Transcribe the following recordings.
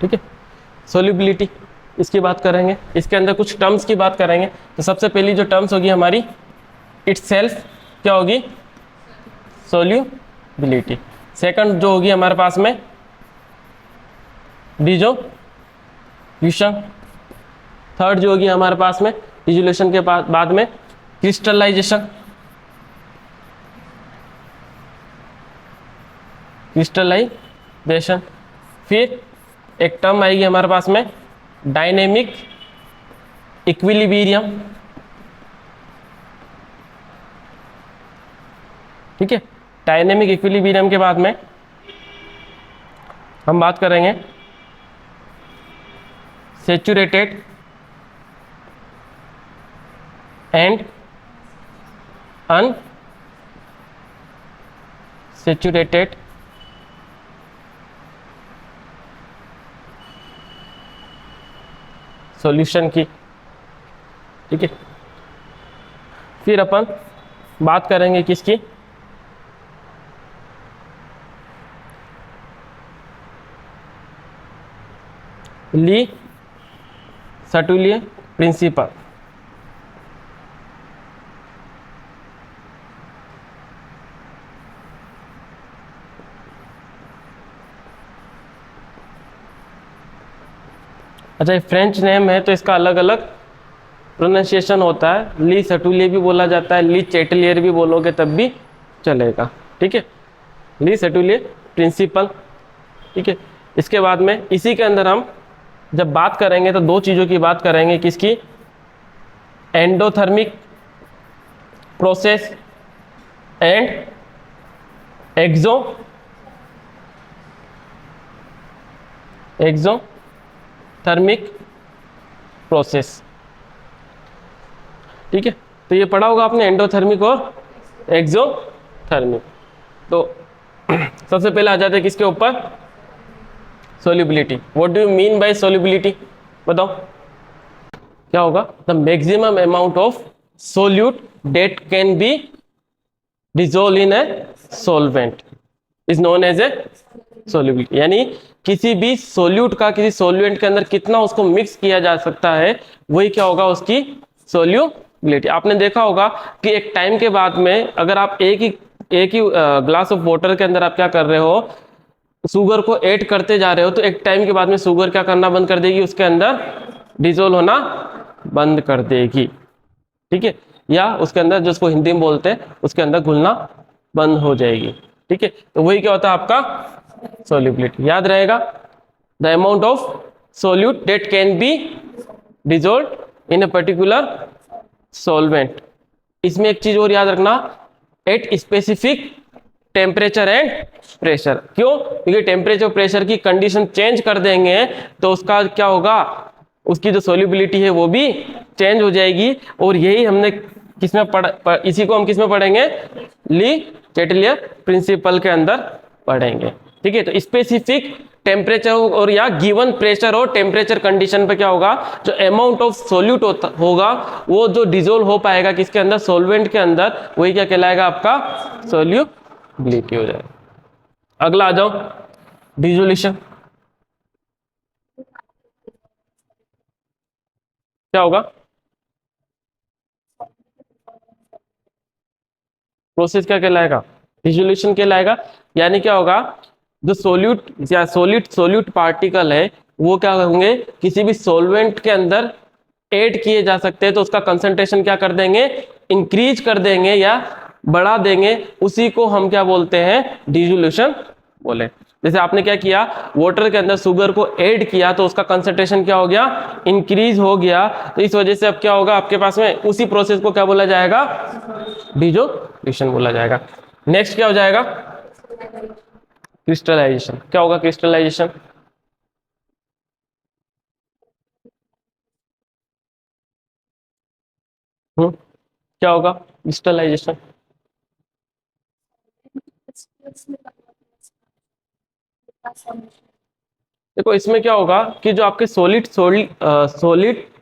ठीक है। सोल्यूबिलिटी इसकी बात करेंगे, इसके अंदर कुछ टर्म्स की बात करेंगे। तो सबसे पहली जो टर्म्स होगी हमारी इटसेल्फ क्या होगी, सोल्यूबिलिटी। सेकंड जो होगी हमारे पास में डिसोल्यूशन। थर्ड जो होगी हमारे पास में डिसोल्यूशन के बाद में क्रिस्टलाइजेशन। क्रिस्टलाइजेशन। फिर एक टर्म आएगी हमारे पास में डायनेमिक इक्विलिब्रियम। ठीक है। डायनेमिक इक्विलिब्रियम के बाद में हम बात करेंगे सैचुरेटेड एंड अनसैचुरेटेड सॉल्यूशन की। ठीक है। फिर अपन बात करेंगे किसकी, ली सर्टुलिए प्रिंसिपल। अच्छा, फ्रेंच नेम है तो इसका अलग अलग प्रोनाउंसिएशन होता है। ली सर्टुलिए भी बोला जाता है, ली चैटेलियर भी बोलोगे तब भी चलेगा। ठीक है। ली सर्टुलिए प्रिंसिपल। ठीक है। इसके बाद में इसी के अंदर हम जब बात करेंगे तो दो चीज़ों की बात करेंगे, किसकी, endothermic process and exothermic process. ठीक है। तो ये पढ़ा होगा आपने एंडोथर्मिक और एक्सोथर्मिक। तो सबसे पहले आ जाते हैं किसके ऊपर, solubility. What do you mean by solubility, बताओ क्या होगा। The maximum amount of solute that can be dissolve in a solvent is known as a solubility. यानी किसी भी सोल्यूट का किसी सोल्यूएंट के अंदर कितना उसको मिक्स किया जा सकता है, वही क्या होगा, उसकी सोल्यूबिलिटी। आपने देखा होगा कि एक टाइम के बाद में अगर आप एक ही ग्लास ऑफ वाटर के अंदर आप क्या कर रहे हो, शुगर को ऐड करते जा रहे हो, तो एक टाइम के बाद में शुगर क्या करना बंद कर देगी, उसके अंदर डिसॉल्व होना बंद कर देगी। ठीक है। या उसके अंदर जिसको हिंदी में बोलते हैं उसके अंदर घुलना बंद हो जाएगी। ठीक है। तो वही क्या होता है आपका सोल्यूबिलिटी। याद रहेगा, the amount of solute that can be dissolve in a particular solvent. इसमें एक चीज और याद रखना, at specific temperature and pressure. क्यों? क्योंकि टेम्परेचर प्रेशर की कंडीशन चेंज कर देंगे तो उसका क्या होगा, उसकी जो सोल्यूबिलिटी है वो भी चेंज हो जाएगी। और यही हमने किसमें पढ़ा, इसी को हम किसमें पढ़ेंगे, ली चैटेलियर प्रिंसिपल के अंदर पढ़ेंगे। ठीक है। तो स्पेसिफिक टेम्परेचर और या गिवन प्रेशर और टेम्परेचर कंडीशन पे क्या होगा, जो अमाउंट ऑफ सोल्यूट होगा वो जो डिसॉल्व हो पाएगा किसके अंदर, सॉल्वेंट के अंदर, वही क्या कहलाएगा, आपका सोल्यूबिलिटी हो जाएगा। अगला आ जाओ, डिसोल्यूशन। क्या होगा, प्रोसेस क्या कहलाएगा, डिसोल्यूशन कहलाएगा। यानी क्या होगा, जो सोल्यूट या सोल्यूट पार्टिकल है वो क्या होंगे, किसी भी सॉल्वेंट के अंदर ऐड किए जा सकते हैं, तो उसका कंसंट्रेशन क्या कर देंगे, इंक्रीज कर देंगे या बढ़ा देंगे। उसी को हम क्या बोलते हैं, डिसोल्यूशन बोले। जैसे आपने क्या किया, वाटर के अंदर शुगर को ऐड किया तो उसका कंसंट्रेशन क्या हो गया, इंक्रीज हो गया। तो इस वजह से अब क्या होगा आपके पास में, उसी प्रोसेस को क्या बोला जाएगा, डिसोल्यूशन बोला जाएगा। नेक्स्ट क्या हो जाएगा, क्रिस्टलाइजेशन। क्या होगा क्रिस्टलाइजेशन, क्या होगा क्रिस्टलाइजेशन, देखो इसमें क्या होगा कि जो आपके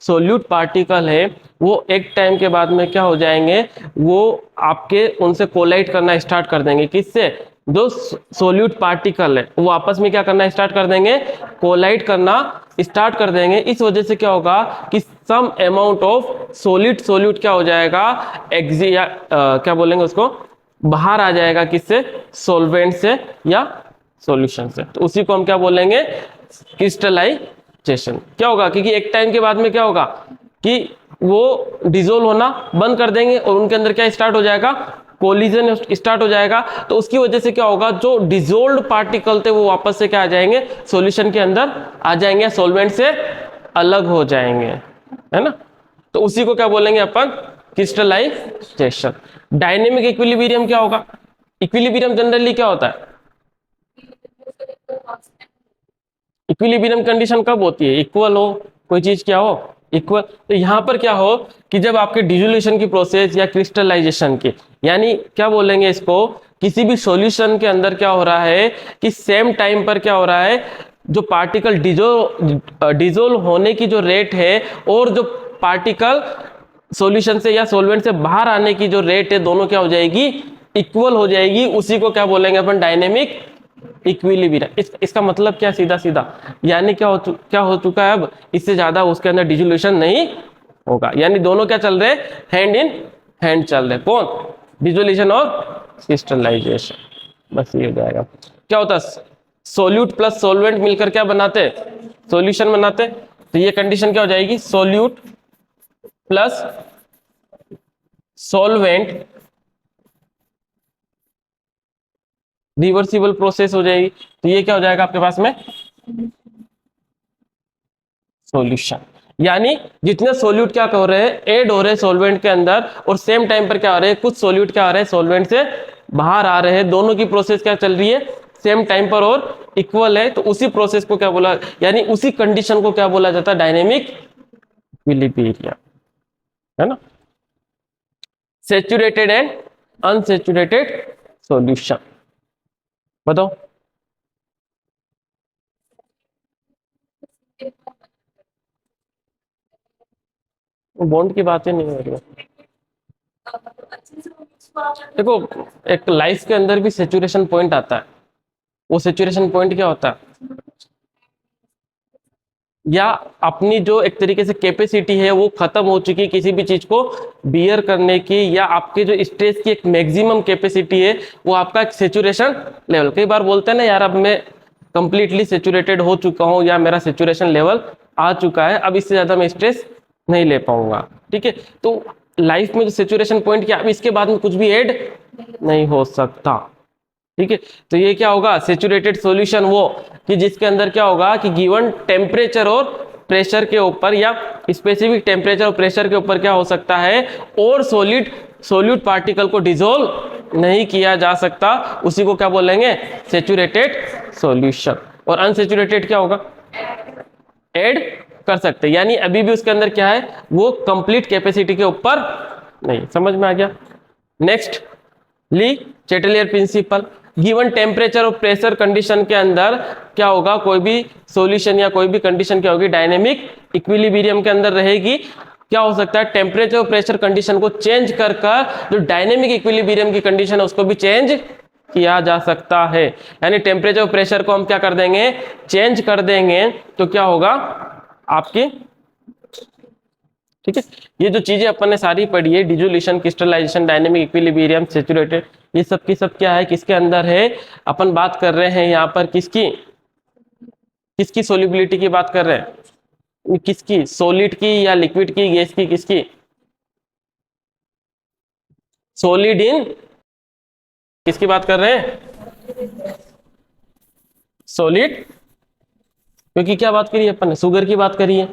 सोल्यूट पार्टिकल है वो एक टाइम के बाद में क्या हो जाएंगे, वो आपके उनसे कोलाइड करना स्टार्ट कर देंगे। किससे, जो सोल्यूट पार्टिकल है वो आपस में क्या करना स्टार्ट कर देंगे, कोलाइड करना स्टार्ट कर देंगे। इस वजह से क्या होगा कि सम अमाउंट ऑफ सोल्यूट क्या हो जाएगा, क्या बोलेंगे उसको, बाहर आ जाएगा, किससे, सॉल्वेंट से या सॉल्यूशन से। तो उसी को हम क्या बोलेंगे, क्रिस्टलाइजेशन। क्या होगा, क्योंकि एक टाइम के बाद में क्या होगा कि वो डिसोल्व होना बंद कर देंगे और उनके अंदर क्या स्टार्ट हो जाएगा, कोलिजन स्टार्ट हो जाएगा। तो उसकी वजह से क्या होगा, जो डिसोल्व्ड पार्टिकल थे वो वापस से क्या आ जाएंगे, सॉल्यूशन के अंदर आ जाएंगे, सॉल्वेंट से अलग हो जाएंगे, है ना। तो उसी को क्या बोलेंगे अपन, क्रिस्टलाइजेशन। डायनेमिक इक्विलिब्रियम क्या होगा, इक्विलिब्रियम जनरली क्या होता है, इक्विलिब्रियम कंडीशन कब होती है, इक्वल हो, कोई चीज क्या हो, इक्वल। तो यहां पर क्या हो कि जब आपके डिसोल्यूशन की प्रोसेस या क्रिस्टलाइजेशन की, यानी क्या बोलेंगे इसको, किसी भी सॉल्यूशन के अंदर क्या हो रहा है कि सेम टाइम पर क्या हो रहा है, जो पार्टिकल डिसोल्व होने की जो रेट है और जो पार्टिकल सॉल्यूशन से या सॉल्वेंट से बाहर आने की जो रेट है, दोनों क्या हो जाएगी, इक्वल हो जाएगी। उसी को क्या बोलेंगे अपन, डायनेमिक इक्विलिब्रियम। इसका मतलब क्या, सीधा सीधा, यानी क्या हो चुका है, अब इससे ज्यादा उसके अंदर डिसोल्यूशन नहीं होगा, यानी दोनों क्या चल रहे, हैंड इन हैंड चल रहे, कौन, डिसोल्यूशन और क्रिस्टलाइजेशन। बस ये हो जाएगा। क्या होता है, सोल्यूट प्लस सोलवेंट मिलकर क्या बनाते, सॉल्यूशन बनाते। तो ये कंडीशन क्या हो जाएगी, solute plus solvent reversible process हो जाएगी। तो ये क्या हो जाएगा आपके पास में, सॉल्यूशन। यानी जितने सोल्यूट क्या हो रहे हैं, ऐड हो रहे हैं सॉल्वेंट के अंदर, और सेम टाइम पर क्या हो रहे हैं, कुछ सोल्यूट क्या आ रहे हैं, सॉल्वेंट से बाहर आ रहे हैं, दोनों की प्रोसेस क्या चल रही है, सेम टाइम पर और इक्वल है। तो उसी प्रोसेस को क्या बोला, यानी उसी कंडीशन को क्या बोला जाता है, डायनेमिक इक्विलिब्रियम, है ना। सैचुरेटेड एंड अनसैचुरेटेड सॉल्यूशन, बताओ। बॉन्ड की बातें नहीं हो रही है। देखो, एक लाइफ के अंदर भी सैचुरेशन पॉइंट आता है। वो सैचुरेशन पॉइंट क्या होता है, या अपनी जो एक तरीके से कैपेसिटी है वो खत्म हो चुकी है किसी भी चीज को बियर करने की, या आपके जो स्ट्रेस की एक मैक्सिमम कैपेसिटी है वो आपका एक सैचुरेशन लेवल। कई बार बोलते हैं ना, यार अब मैं कंप्लीटली सैचुरेटेड हो चुका हूँ, या मेरा सैचुरेशन लेवल आ चुका है, अब इससे ज्यादा मैं स्ट्रेस नहीं ले पाऊंगा, ठीक है। तो लाइफ में जो सैचुरेशन पॉइंट क्या, अब इसके बाद में कुछ भी ऐड नहीं हो सकता, ठीक है। तो ये क्या होगा, सैचुरेटेड सॉल्यूशन वो कि जिसके अंदर क्या होगा कि गिवन टेम्परेचर और प्रेशर के ऊपर, या स्पेसिफिक टेम्परेचर और प्रेशर के ऊपर क्या हो सकता है, और सोल्यूट पार्टिकल को डिसोल्व नहीं किया जा सकता। उसी को क्या बोलेंगे, सैचुरेटेड सॉल्यूशन। और अनसैचुरेटेड क्या होगा, ऐड कर सकते, यानी अभी भी उसके अंदर क्या है, वो कंप्लीट कैपेसिटी के ऊपर नहीं। समझ में आ गया। नेक्स्ट, ली चैटेलियर प्रिंसिपल। गिवन टेम्परेचर और प्रेशर कंडीशन के अंदर क्या होगा, कोई भी सॉल्यूशन या कोई भी कंडीशन क्या होगी, डायनेमिक इक्विलिब्रियम के अंदर रहेगी। क्या हो सकता है, टेम्परेचर और प्रेशर कंडीशन को चेंज कर जो डायनेमिक इक्विलिब्रियम की कंडीशन है उसको भी चेंज किया जा सकता है। यानी टेम्परेचर और प्रेशर को हम क्या कर देंगे, चेंज कर देंगे, तो क्या होगा आपकी, ठीक है। ये जो चीजें अपन ने सारी पढ़ी है, dissolution, crystallization, dynamic equilibrium, saturated, ये सब की सब क्या है, किसके अंदर है, अपन बात कर रहे हैं यहाँ पर किसकी, किसकी सोल्युबिलिटी की बात कर रहे हैं, किसकी, सॉलिड की या लिक्विड की, गैस की, किसकी, सॉलिड इन, किसकी बात कर रहे हैं, सॉलिड। क्योंकि क्या बात करी अपन ने, शुगर की बात करी है,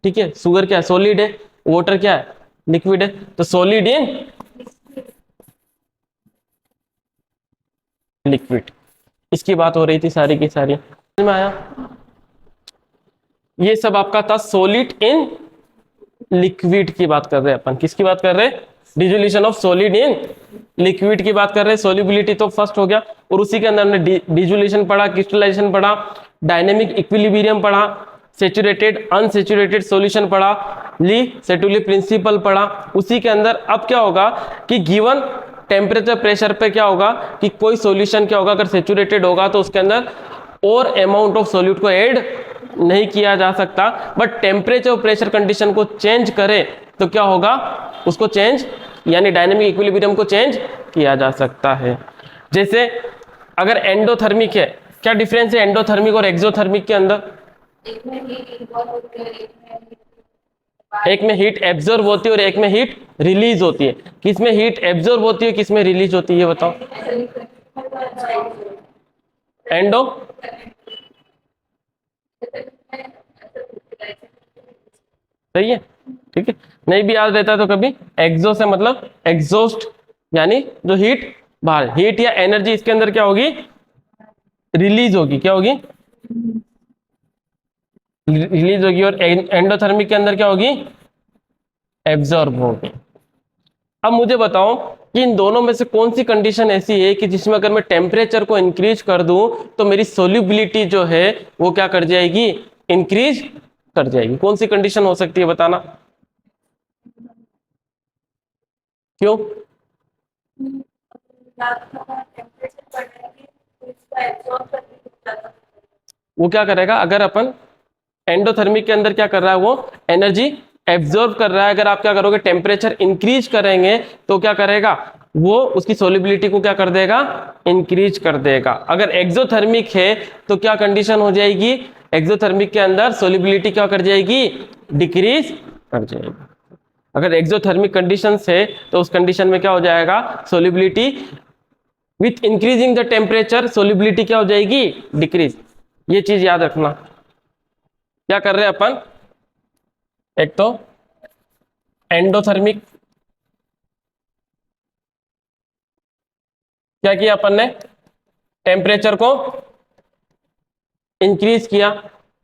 ठीक है। शुगर क्या है, सॉलिड है, वाटर क्या है, लिक्विड है। तो सॉलिड इन लिक्विड, इसकी बात हो रही थी सारी की सारी, समझ में आया। ये सब आपका था सॉलिड इन लिक्विड की बात कर रहे हैं अपन, किसकी बात कर रहे हैं, dissolution of solid in liquid की बात कर रहे हैं। सोल्युबिलिटी तो फर्स्ट हो गया, और उसी के अंदर हमने डिसोल्यूशन पढ़ा, क्रिस्टलाइजेशन पढ़ा, डायनेमिक इक्विलिब्रियम पढ़ा, सैचुरेटेड अनसैचुरेटेड सॉल्यूशन पढ़ा, ली सेटुली प्रिंसिपल पढ़ा। उसी के अंदर अब क्या होगा कि गिवन टेम्परेचर प्रेशर पे क्या होगा कि कोई सॉल्यूशन क्या होगा, अगर सेचुरेटेड होगा तो उसके अंदर और अमाउंट ऑफ सॉल्यूट को ऐड नहीं किया जा सकता, बट टेम्परेचर और प्रेशर कंडीशन को चेंज करे तो क्या होगा, उसको चेंज यानी डायनेमिक इक्विलिब्रियम को चेंज किया जा सकता है। जैसे अगर एंडोथर्मिक है, क्या डिफरेंस है एंडोथर्मिक और एक्सोथर्मिक के अंदर? एक में हीट एब्जॉर्ब होती है और एक में हीट रिलीज होती है। किसमें हीट एब्जॉर्ब होती है, किसमें रिलीज होती है, ये बताओ। एंडो सही है, ठीक है। नहीं भी याद रहता तो कभी एक्सो से मतलब एग्जॉस्ट, यानी जो हीट बाहर, हीट या एनर्जी इसके अंदर क्या होगी, रिलीज होगी। क्या होगी, रिलीज होगी। और एंडोथर्मिक के अंदर क्या होगी, एब्जॉर्ब होगी। अब मुझे बताओ कि इन दोनों में से कौन सी कंडीशन ऐसी है कि जिसमें अगर मैं टेम्परेचर को इंक्रीज कर दूं तो मेरी सोल्यूबिलिटी जो है वो क्या कर जाएगी, इंक्रीज कर जाएगी। कौन सी कंडीशन हो सकती है बताना, क्यों? वो क्या करेगा, अगर अपन एंडोथर्मिक के अंदर क्या कर रहा है, वो एनर्जी एब्जॉर्ब कर रहा है। अगर आप क्या करोगे, टेम्परेचर इंक्रीज करेंगे तो क्या करेगा, वो उसकी सोल्युबिलिटी को क्या कर देगा, इंक्रीज कर देगा। अगर एक्सोथर्मिक है तो क्या कंडीशन हो जाएगी, एक्सोथर्मिक के अंदर सोल्युबिलिटी क्या कर जाएगी, डिक्रीज कर जाएगी। अगर एक्सोथर्मिक कंडीशन है तो उस कंडीशन में क्या हो जाएगा, solubility with increasing the temperature solubility क्या हो जाएगी, डिक्रीज। ये चीज याद रखना। क्या कर रहे हैं अपन, एक तो एंडोथर्मिक, क्या किया अपन ने, टेम्परेचर को इंक्रीज किया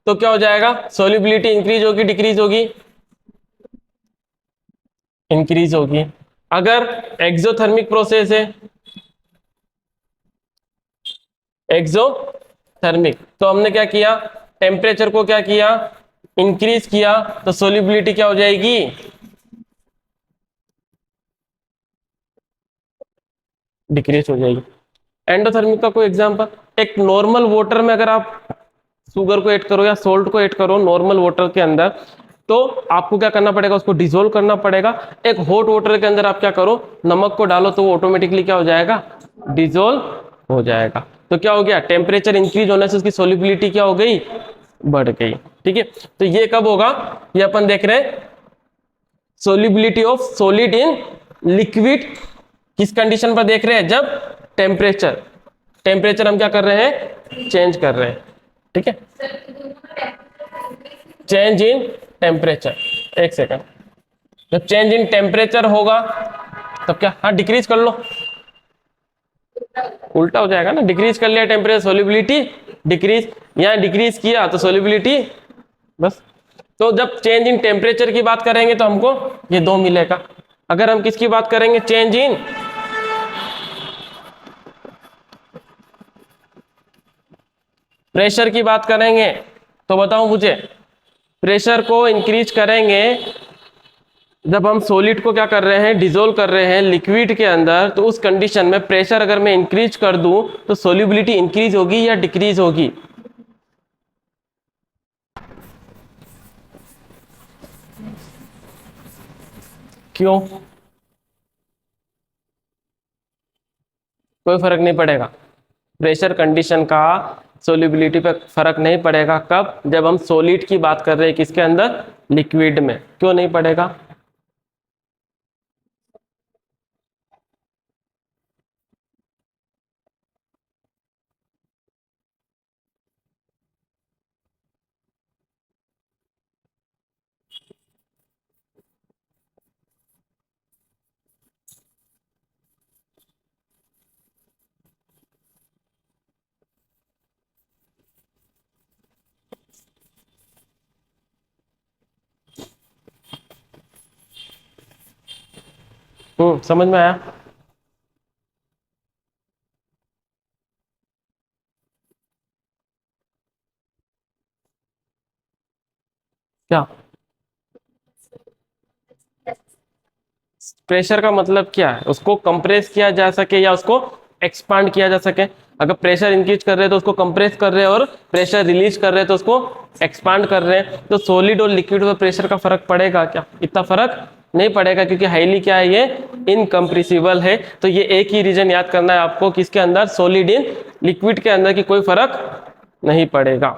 तो क्या हो जाएगा, सोल्युबिलिटी इंक्रीज होगी डिक्रीज होगी, इंक्रीज होगी। अगर एक्सोथर्मिक प्रोसेस है, एक्सोथर्मिक, तो हमने क्या किया, टेम्परेचर को क्या किया, इंक्रीज किया, तो सोल्युबिलिटी क्या हो जाएगी, डिक्रीज हो जाएगी। एंडोथर्मिक का कोई एग्जांपल, एक नॉर्मल वाटर में अगर आप शुगर को ऐड करो या सोल्ट को ऐड करो नॉर्मल वाटर के अंदर, तो आपको क्या करना पड़ेगा, उसको डिसोल्व करना पड़ेगा। एक हॉट वाटर के अंदर आप क्या करो, नमक को डालो तो वो ऑटोमेटिकली क्या हो जाएगा, डिसोल्व हो जाएगा। तो क्या हो गया, टेम्परेचर इंक्रीज होने से उसकी सोल्युबिलिटी क्या हो गई, बढ़ गई। ठीक है, तो ये कब होगा, ये अपन देख रहे हैं solubility of solid in liquid, किस कंडीशन पर देख रहे हैं, जब टेम्परेचर, टेम्परेचर हम क्या कर रहे हैं, चेंज कर रहे हैं। ठीक है, चेंज इन टेम्परेचर, एक सेकंड, जब चेंज इन टेम्परेचर होगा तब क्या, हाँ डिक्रीज कर लो, उल्टा हो जाएगा ना, डिक्रीज कर लिया टेम्परेचर, सोल्युबिलिटी डिक्रीज, यहाँ डिक्रीज किया तो सोल्युबिलिटी बस। तो जब चेंज इन टेम्परेचर की बात करेंगे तो हमको ये दो मिलेगा। अगर हम किसकी बात करेंगे, चेंज इन प्रेशर की बात करेंगे तो बताओ मुझे, प्रेशर को इंक्रीज करेंगे जब हम सॉलिड को क्या कर रहे हैं, डिसोल्व कर रहे हैं लिक्विड के अंदर, तो उस कंडीशन में प्रेशर अगर मैं इंक्रीज कर दूं तो सोल्युबिलिटी इंक्रीज होगी या डिक्रीज होगी, क्यों? कोई फर्क नहीं पड़ेगा, प्रेशर कंडीशन का सोल्युबिलिटी पे फर्क नहीं पड़ेगा। कब, जब हम सॉलिड की बात कर रहे हैं, किसके अंदर, लिक्विड में। क्यों नहीं पड़ेगा, समझ में आया? क्या, प्रेशर का मतलब क्या है, उसको कंप्रेस किया जा सके या उसको एक्सपांड किया जा सके। अगर प्रेशर इंक्रीज कर रहे हैं तो उसको कंप्रेस कर रहे हैं, और प्रेशर रिलीज कर रहे हैं तो उसको एक्सपांड कर रहे हैं। तो सॉलिड और लिक्विड में प्रेशर का फर्क पड़ेगा क्या? इतना फर्क नहीं पड़ेगा, क्योंकि हाईली क्या है, ये इनकम्प्रेसिबल है। तो ये एक ही रीजन याद करना है आपको कि इसके अंदर सॉलिड इन लिक्विड के अंदर की कोई फर्क नहीं पड़ेगा।